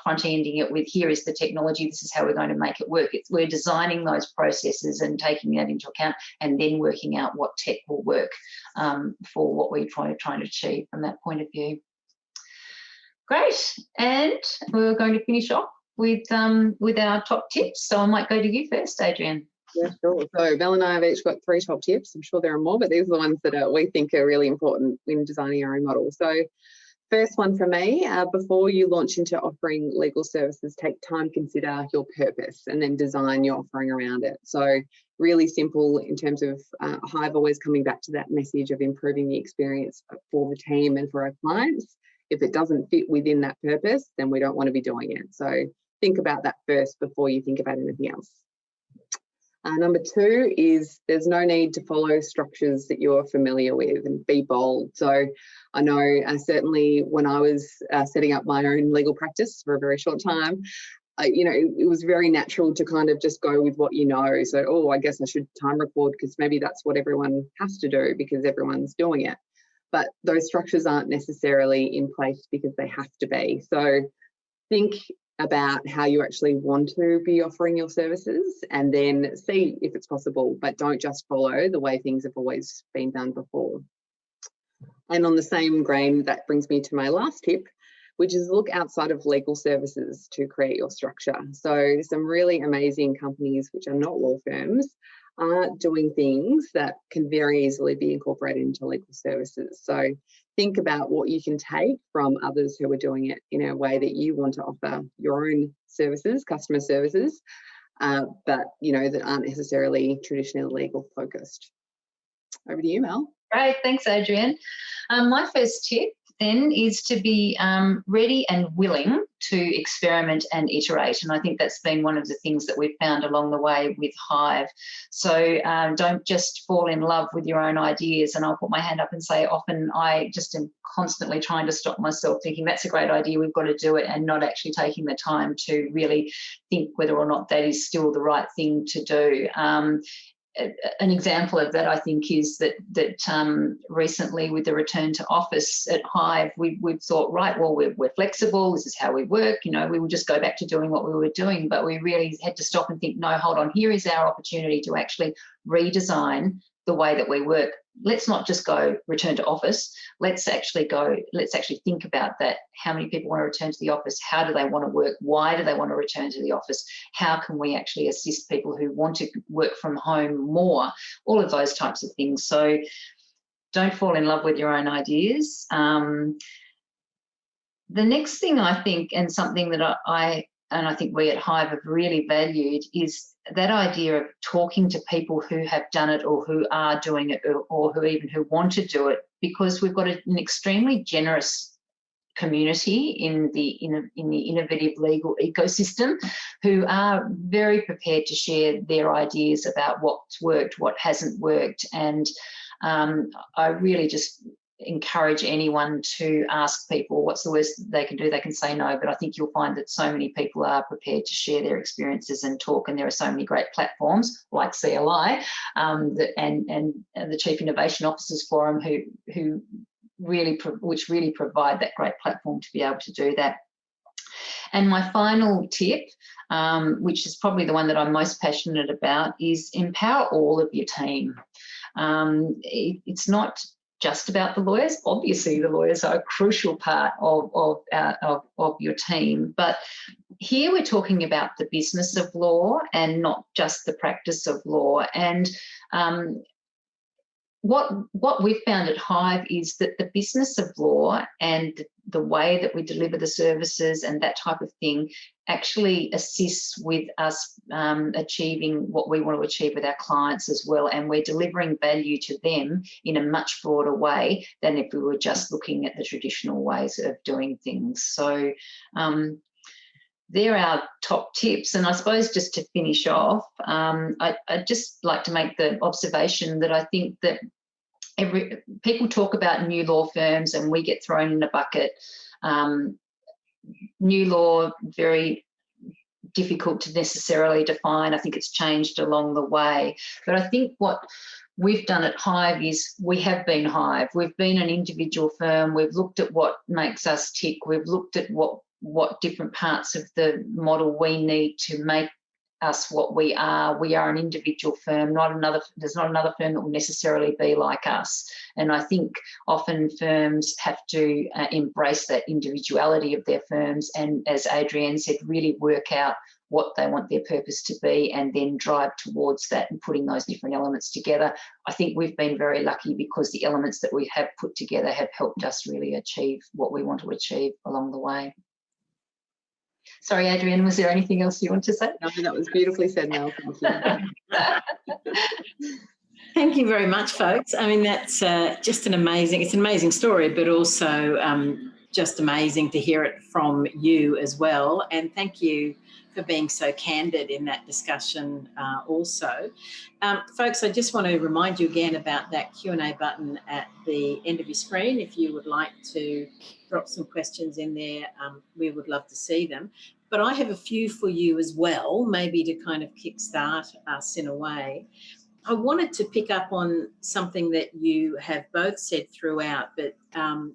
front-ending it with, here is the technology, this is how we're going to make it work. We're designing those processes and taking that into account, and then working out what tech will work for what we're trying to achieve from that point of view. Great, and we're going to finish off with our top tips. So I might go to you first, Adrienne. Yeah, sure. So Mel and I have each got 3 top tips. I'm sure there are more, but these are the ones that we think are really important when designing our own model. So first one for me, before you launch into offering legal services, take time to consider your purpose and then design your offering around it. So really simple in terms of Hive always coming back to that message of improving the experience for the team and for our clients. If it doesn't fit within that purpose, then we don't want to be doing it. So think about that first before you think about anything else. Number 2 is there's no need to follow structures that you're familiar with, and be bold. So I know certainly when I was setting up my own legal practice for a very short time, it was very natural to kind of just go with what you know. So, oh, I guess I should time record because maybe that's what everyone has to do because everyone's doing it. But those structures aren't necessarily in place because they have to be. So think about how you actually want to be offering your services, and then see if it's possible, but don't just follow the way things have always been done before. And on the same grain, that brings me to my last tip, which is look outside of legal services to create your structure. So some really amazing companies, which are not law firms, are doing things that can very easily be incorporated into legal services. So think about what you can take from others who are doing it in a way that you want to offer your own services, customer services, but that aren't necessarily traditionally legal focused. Over to you, Mel. Great, thanks, Adrienne. My first tip then is to be ready and willing to experiment and iterate. And I think that's been one of the things that we've found along the way with Hive. So don't just fall in love with your own ideas. And I'll put my hand up and say often I just am constantly trying to stop myself thinking that's a great idea, we've got to do it, and not actually taking the time to really think whether or not that is still the right thing to do. An example of that, I think, is that recently with the return to office at Hive, we've thought, right, well, we're flexible, this is how we work, we will just go back to doing what we were doing, but we really had to stop and think, no, hold on, here is our opportunity to actually redesign the way that we work. Let's not just go return to office. Let's actually think about that. How many people want to return to the office? How do they want to work? Why do they want to return to the office? How can we actually assist people who want to work from home more? All of those types of things. So don't fall in love with your own ideas. The next thing I think, and something that I think we at Hive have really valued, is that idea of talking to people who have done it or who are doing it or who want to do it, because we've got an extremely generous community in the innovative legal ecosystem who are very prepared to share their ideas about what's worked, what hasn't worked. And I really just encourage anyone to ask people what's the worst they can do. They can say no, but I think you'll find that so many people are prepared to share their experiences and talk, and there are so many great platforms like CLI and the Chief Innovation Officers Forum who really provide that great platform to be able to do that. And my final tip, which is probably the one that I'm most passionate about, is empower all of your team. It's not just about the lawyers. Obviously, the lawyers are a crucial part of your team, but here we're talking about the business of law and not just the practice of law. And what we've found at Hive is that the business of law and the way that we deliver the services and that type of thing actually assists with us achieving what we want to achieve with our clients as well. And we're delivering value to them in a much broader way than if we were just looking at the traditional ways of doing things. So they're our top tips. And I suppose just to finish off, I'd just like to make the observation that I think that people talk about new law firms and we get thrown in a bucket. New law, very difficult to necessarily define. I think it's changed along the way. But I think what we've done at Hive is we have been Hive. We've been an individual firm. We've looked at what makes us tick. We've looked at what different parts of the model we need to make us what we are. We are an individual firm, there's not another firm that will necessarily be like us. And I think often firms have to embrace that individuality of their firms and, as Adrienne said, really work out what they want their purpose to be and then drive towards that and putting those different elements together. I think we've been very lucky because the elements that we have put together have helped us really achieve what we want to achieve along the way. Sorry, Adrienne, was there anything else you want to say? No, that was beautifully said, Mel. Thank you. Thank you very much, folks. I mean, that's just it's an amazing story, but also just amazing to hear it from you as well. And thank you for being so candid in that discussion also. Folks, I just want to remind you again about that Q&A button at the end of your screen. If you would like to drop some questions in there, we would love to see them. But I have a few for you as well, maybe to kind of kickstart us in a way. I wanted to pick up on something that you have both said throughout, but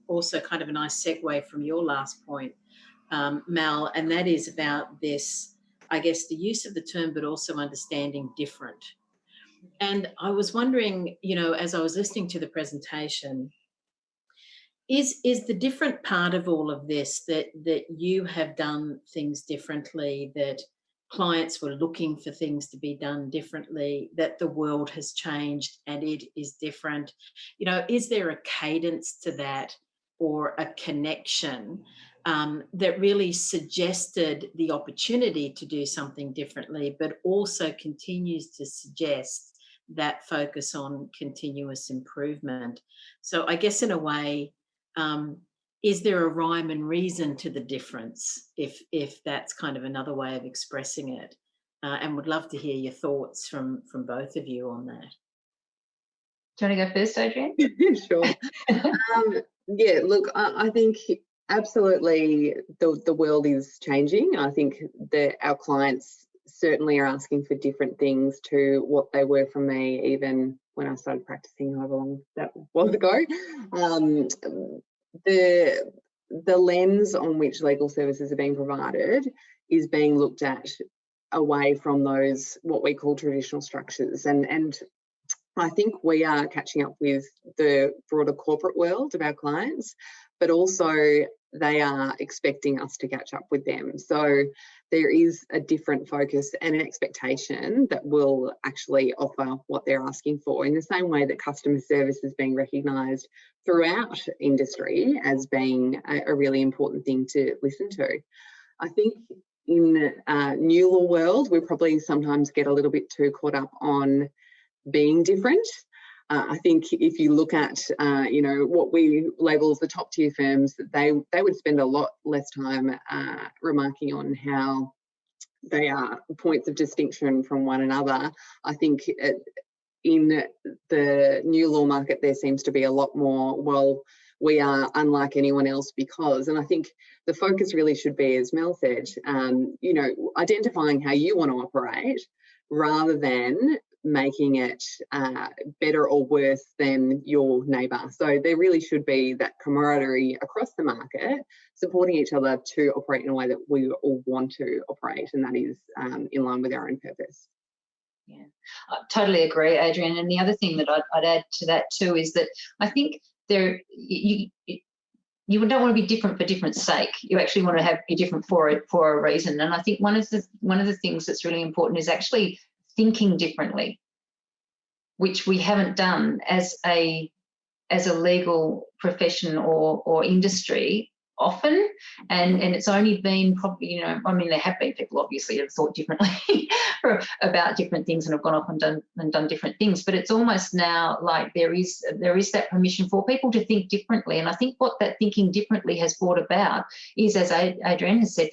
also kind of a nice segue from your last point, Mel, and that is about this, I guess, the use of the term, but also understanding different. And I was wondering, you know, as I was listening to the presentation, is the different part of all of this that you have done things differently, that clients were looking for things to be done differently, that the world has changed and it is different? You know, is there a cadence to that or a connection that really suggested the opportunity to do something differently, but also continues to suggest that focus on continuous improvement? So I guess in a way, is there a rhyme and reason to the difference, if that's kind of another way of expressing it? And would love to hear your thoughts from both of you on that. Do you want to go first, Adrienne? Sure. Yeah, look, I think absolutely the world is changing. I think that our clients certainly are asking for different things to what they were from me, even when I started practicing however long that was ago. The lens on which legal services are being provided is being looked at away from those what we call traditional structures. And I think we are catching up with the broader corporate world of our clients, but also they are expecting us to catch up with them. So there is a different focus and an expectation that we'll actually offer what they're asking for, in the same way that customer service is being recognised throughout industry as being a really important thing to listen to. I think in new law world, we probably sometimes get a little bit too caught up on being different. I think if you look at, you know, what we label as the top tier firms, they would spend a lot less time remarking on how they are points of distinction from one another. I think in the new law market, there seems to be a lot more, well, we are unlike anyone else because, and I think the focus really should be, as Mel said, you know, identifying how you want to operate rather than making it better or worse than your neighbour. So there really should be that camaraderie across the market, supporting each other to operate in a way that we all want to operate, and that is in line with our own purpose. Yeah, I totally agree, Adrienne. And the other thing that I'd add to that too is that I think you don't want to be different for different sake. You actually want to be different for a reason. And I think one of the things that's really important is actually thinking differently, which we haven't done as a legal profession or industry often, and it's only been probably, there have been people obviously who have thought differently about different things and have gone off and done different things, but it's almost now like there is that permission for people to think differently. And I think what that thinking differently has brought about is, as Adrienne has said,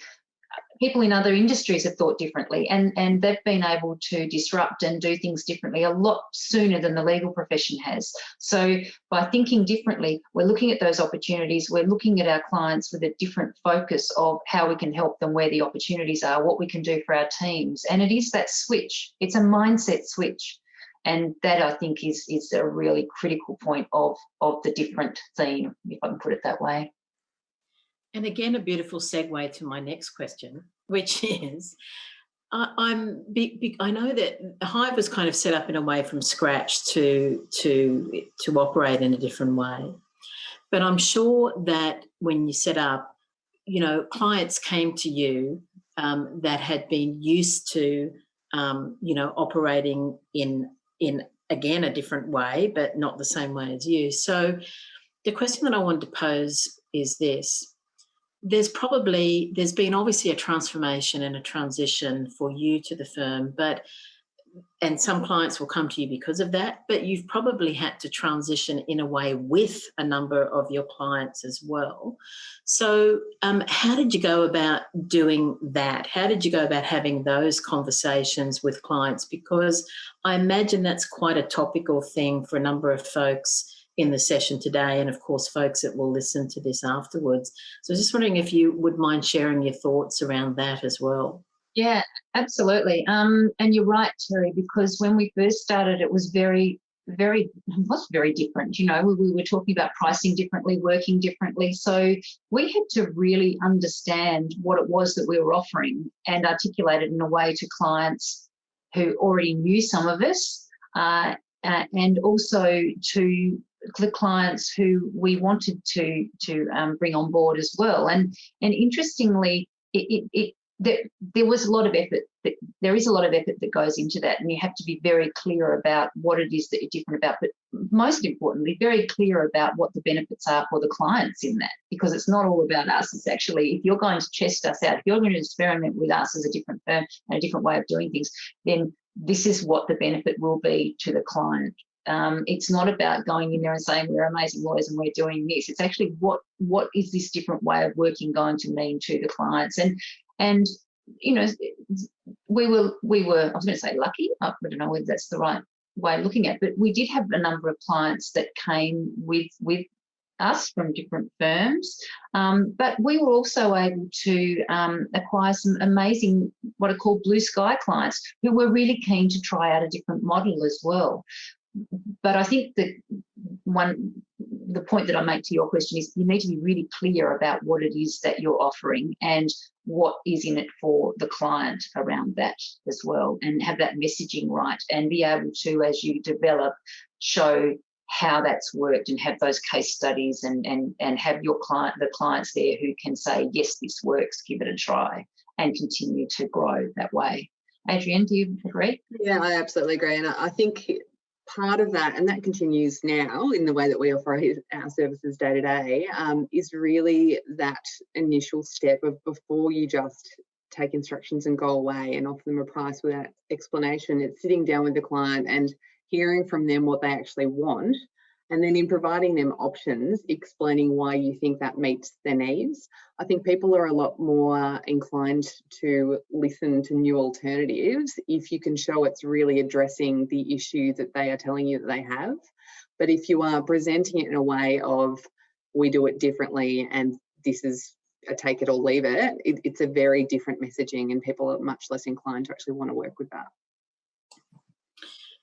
people in other industries have thought differently, and they've been able to disrupt and do things differently a lot sooner than the legal profession has. So by thinking differently, we're looking at those opportunities, we're looking at our clients with a different focus of how we can help them, where the opportunities are, what we can do for our teams. And it is that switch. It's a mindset switch. And that, I think, is a really critical point of the different theme, if I can put it that way. And again, a beautiful segue to my next question, which is, I know that Hive was kind of set up in a way from scratch to operate in a different way. But I'm sure that when you set up, clients came to you that had been used to, operating in again a different way, but not the same way as you. So the question that I wanted to pose is this. There's been obviously a transformation and a transition for you to the firm, and some clients will come to you because of that, but you've probably had to transition in a way with a number of your clients as well. So how did you go about doing that? How did you go about having those conversations with clients? Because I imagine that's quite a topical thing for a number of folks in the session today, and of course folks that will listen to this afterwards. So I was just wondering if you would mind sharing your thoughts around that as well. Yeah, absolutely. And you're right, Terri, because when we first started, it was very different. We were talking about pricing differently, working differently. So we had to really understand what it was that we were offering and articulate it in a way to clients who already knew some of us, and also to the clients who we wanted to bring on board as well. And interestingly, there was a lot of effort. There is a lot of effort that goes into that, and you have to be very clear about what it is that you're different about. But most importantly, very clear about what the benefits are for the clients in that, because it's not all about us. It's actually, if you're going to test us out, if you're going to experiment with us as a different firm and a different way of doing things, then this is what the benefit will be to the client. It's not about going in there and saying we're amazing lawyers and we're doing this. It's actually what is this different way of working going to mean to the clients. And we were I was going to say lucky. I don't know whether that's the right way of looking at it, but we did have a number of clients that came with us from different firms. But we were also able to acquire some amazing, what are called blue sky clients, who were really keen to try out a different model as well. But I think that the point that I make to your question is you need to be really clear about what it is that you're offering and what is in it for the client around that as well, and have that messaging right and be able to, as you develop, show how that's worked and have those case studies and have the clients there who can say, yes, this works, give it a try, and continue to grow that way. Adrienne, do you agree? Yeah, I absolutely agree. And I think part of that, and that continues now in the way that we offer our services day to day, is really that initial step of before you just take instructions and go away and offer them a price without explanation. It's sitting down with the client and hearing from them what they actually want, and then in providing them options, explaining why you think that meets their needs. I think people are a lot more inclined to listen to new alternatives if you can show it's really addressing the issue that they are telling you that they have. But if you are presenting it in a way of, we do it differently and this is a take it or leave it, it's a very different messaging, and people are much less inclined to actually want to work with that.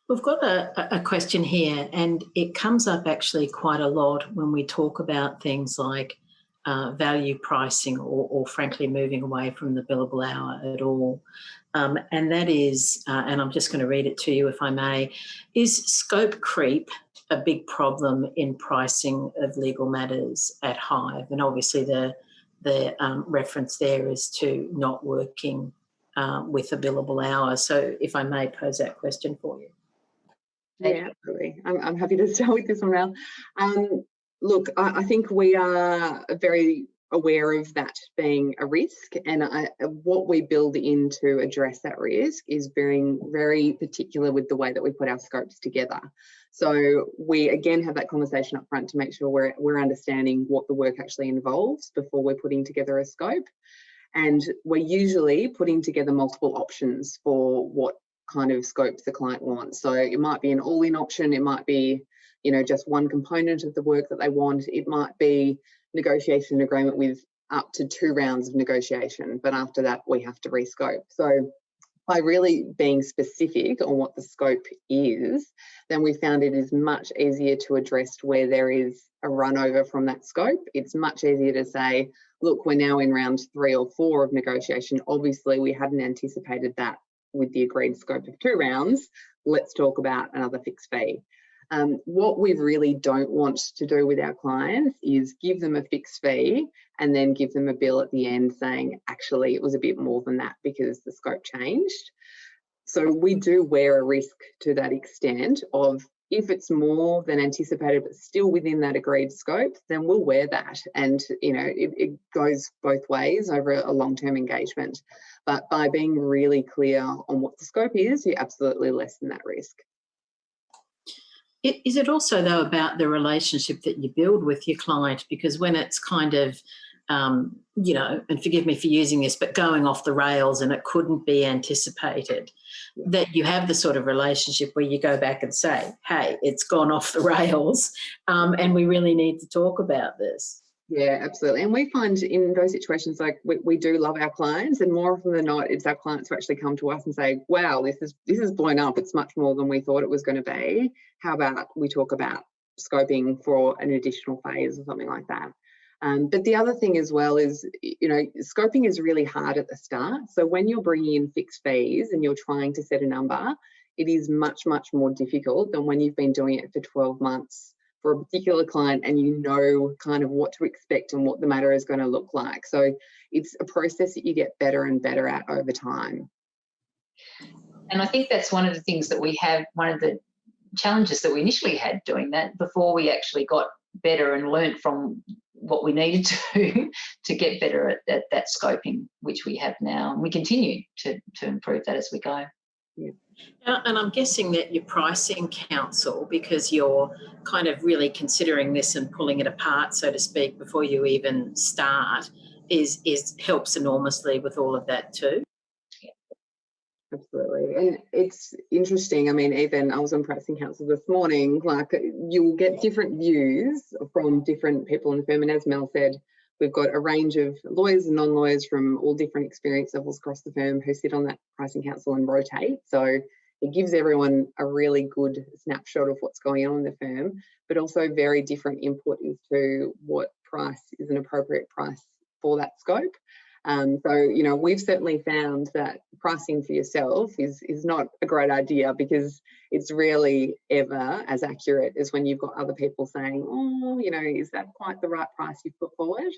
We've got a question here, and it comes up actually quite a lot when we talk about things like value pricing or frankly moving away from the billable hour at all. And that is, and I'm just going to read it to you if I may, is scope creep a big problem in pricing of legal matters at Hive, and obviously the reference there is to not working with a billable hour. So if I may pose that question for you. Yeah, absolutely. I'm happy to start with this one, Mel. Look, I think we are very aware of that being a risk, and what we build in to address that risk is being very particular with the way that we put our scopes together. So we again have that conversation up front to make sure we're understanding what the work actually involves before we're putting together a scope. And we're usually putting together multiple options for what kind of scopes the client wants. So it might be an all-in option, it might be, you know, just one component of the work that they want, it might be negotiation agreement with up to 2 rounds of negotiation, but after that we have to rescope. So by really being specific on what the scope is, then we found it is much easier to address where there is a run over from that scope. It's much easier to say, look, we're now in round 3 or 4 of negotiation. Obviously, we hadn't anticipated that with the agreed scope of 2 rounds. Let's talk about another fixed fee. What we really don't want to do with our clients is give them a fixed fee and then give them a bill at the end saying, actually, it was a bit more than that because the scope changed. So we do wear a risk to that extent of, if it's more than anticipated but still within that agreed scope, then we'll wear that. And, you know, it goes both ways over a long-term engagement. But by being really clear on what the scope is, you absolutely lessen that risk. Is it also, though, about the relationship that you build with your client? Because when it's kind of, you know, and forgive me for using this, but going off the rails and it couldn't be anticipated, that you have the sort of relationship where you go back and say, hey, it's gone off the rails and we really need to talk about this. Yeah, absolutely. And we find in those situations, like we do love our clients, and more often than not, it's our clients who actually come to us and say, wow, this is blown up. It's much more than we thought it was going to be. How about we talk about scoping for an additional phase or something like that? But the other thing as well is, you know, scoping is really hard at the start. So when you're bringing in fixed fees and you're trying to set a number, it is much, much more difficult than when you've been doing it for 12 months for a particular client and you know kind of what to expect and what the matter is going to look like. So it's a process that you get better and better at over time. And I think that's one of the things that we have, one of the challenges that we initially had doing that before we actually got better and learnt from what we needed to get better at that scoping, which we have now. And we continue to improve that as we go. Yeah. And I'm guessing that your pricing counsel, because you're kind of really considering this and pulling it apart, so to speak, before you even start, is helps enormously with all of that too. Absolutely. And it's interesting. I mean, even I was on pricing council this morning, like you will get different views from different people in the firm. And as Mel said, we've got a range of lawyers and non-lawyers from all different experience levels across the firm who sit on that pricing council and rotate. So it gives everyone a really good snapshot of what's going on in the firm, but also very different input into what price is an appropriate price for that scope. So, you know, we've certainly found that pricing for yourself is not a great idea because it's rarely ever as accurate as when you've got other people saying, oh, you know, is that quite the right price you've put forward?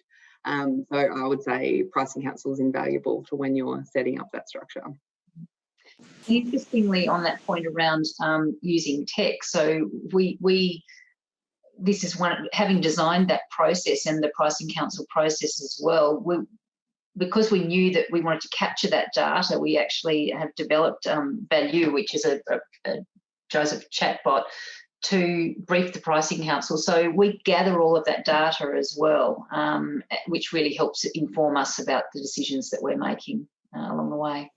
So I would say pricing counsel is invaluable to when you're setting up that structure. Interestingly, on that point around using tech, so this is one, having designed that process and the pricing counsel process as well, because we knew that we wanted to capture that data, we actually have developed Value, which is a Joseph chatbot, to brief the pricing counsel. So we gather all of that data as well, which really helps inform us about the decisions that we're making along the way.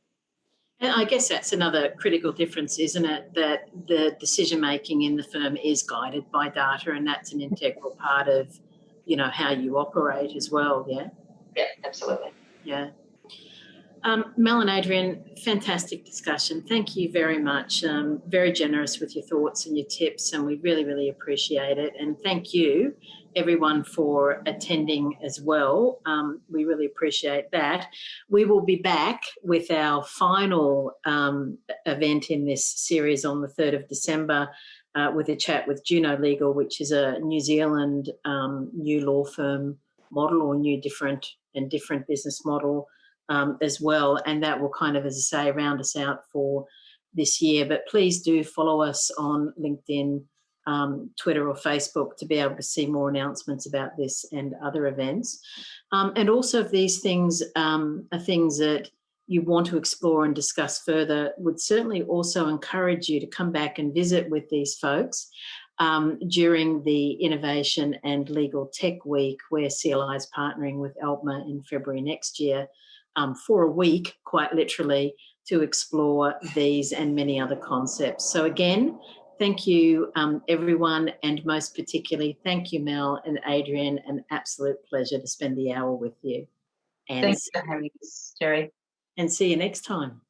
And I guess that's another critical difference, isn't it? That the decision-making in the firm is guided by data, and that's an integral part of, you know, how you operate as well, yeah? Yeah, absolutely. Yeah. Mel and Adrienne, fantastic discussion. Thank you very much. Very generous with your thoughts and your tips, and we really, really appreciate it. And thank you, everyone, for attending as well. We really appreciate that. We will be back with our final event in this series on the 3rd of December. with a chat with Juno Legal, which is a New Zealand new law firm model, or new different business model as well. And that will kind of, as I say, round us out for this year. But please do follow us on LinkedIn, Twitter or Facebook to be able to see more announcements about this and other events. And also, if these things are things that you want to explore and discuss further, would certainly also encourage you to come back and visit with these folks during the Innovation and Legal Tech Week, where CLI is partnering with ALPMA in February next year for a week, quite literally, to explore these and many other concepts. So again, thank you, everyone, and most particularly, thank you, Mel and Adrienne. An absolute pleasure to spend the hour with you. And Thanks for having us, Terri. And see you next time.